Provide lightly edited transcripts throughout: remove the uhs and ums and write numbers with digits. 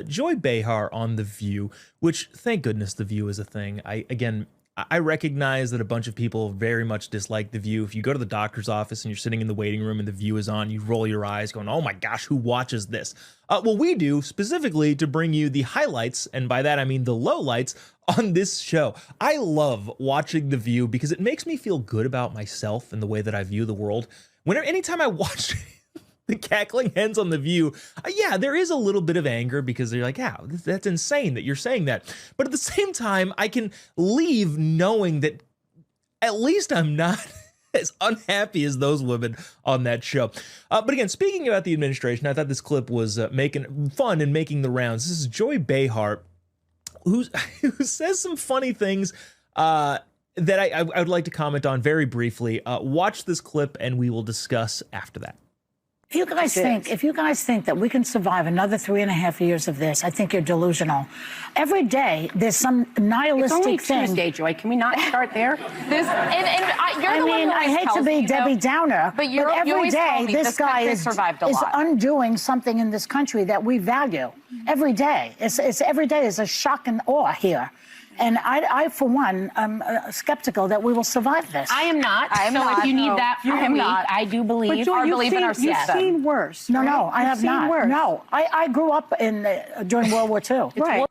Joy Behar on The View, which thank goodness The View is a thing. I recognize that a bunch of people very much dislike The View. If you go to the doctor's office and you're sitting in the waiting room and The View is on, you roll your eyes going, oh my gosh, who watches this? Well, we do, specifically to bring you the highlights, and by that I mean the lowlights, on this show. I love watching The View because it makes me feel good about myself and the way that I view the world. Anytime I watch the cackling hens on The View, yeah, there is a little bit of anger because they're like, yeah, that's insane that you're saying that. But at the same time, I can leave knowing that at least I'm not as unhappy as those women on that show. But again, speaking about the administration, I thought this clip was making fun and making the rounds. This is Joy Behar, who says some funny things that I would like to comment on very briefly. Watch this clip and we will discuss after that. If you guys think that we can survive another 3.5 years of this, I think you're delusional. Every day there's some nihilistic thing. It's only Tuesday, Joy. Can we not start there? I hate to be Debbie Downer, but every day this guy is undoing something in this country that we value. Every day. Every day is a shock and awe here. And I, for one, am skeptical that we will survive this. I am not. If you need that from me, I do believe in our system. You've seen worse. No, right? no, I have not. Worse. No, I grew up during World War II. Right.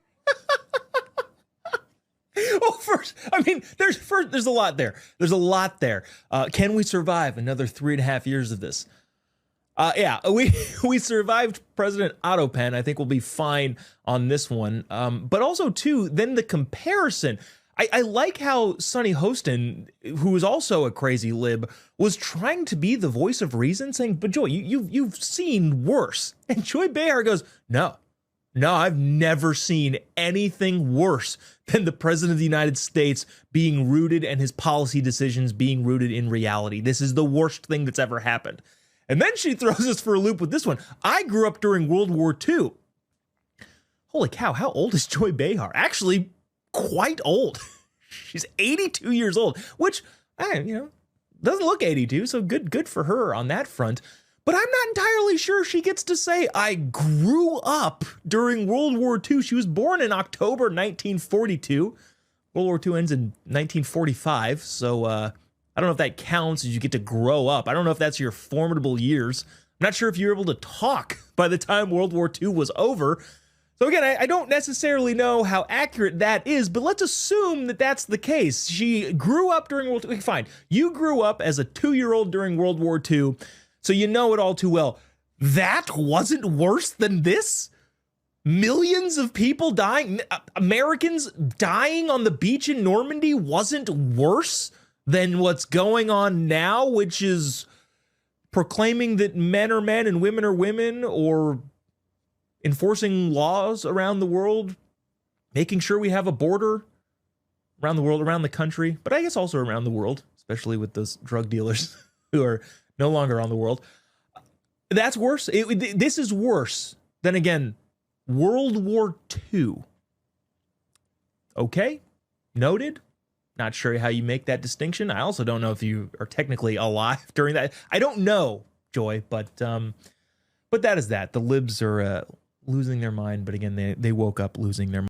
Well, first, I mean, there's a lot there. There's a lot there. Can we survive another 3.5 years of this? Yeah, we survived President Otto Pen. I think we'll be fine on this one. But also, too, then the comparison. I like how Sonny Hostin, who is also a crazy lib, was trying to be the voice of reason, saying, but Joy, you've seen worse. And Joy Behar goes, no, I've never seen anything worse than the President of the United States being rooted and his policy decisions being rooted in reality. This is the worst thing that's ever happened. And then she throws us for a loop with this one. I grew up during World War II. Holy cow, how old is Joy Behar? Actually, quite old. She's 82 years old, which, doesn't look 82, so good for her on that front. But I'm not entirely sure she gets to say, I grew up during World War II. She was born in October 1942. World War II ends in 1945, so I don't know if that counts as you get to grow up. I don't know if that's your formidable years. I'm not sure if you were able to talk by the time World War II was over. So again, I don't necessarily know how accurate that is, but let's assume that that's the case. She grew up during World War II. Fine. You grew up as a 2-year-old during World War II, so you know it all too well. That wasn't worse than this? Millions of people dying, Americans dying on the beach in Normandy wasn't worse than what's going on now, which is proclaiming that men are men and women are women, or enforcing laws around the world, making sure we have a border around the world, around the country, but I guess also around the world, especially with those drug dealers who are no longer on the world. That's worse. This is worse than, again, World War II. Okay, noted. Not sure how you make that distinction. I also don't know if you are technically alive during that. I don't know, Joy, but that is that. The libs are losing their mind, but again, they woke up losing their mind.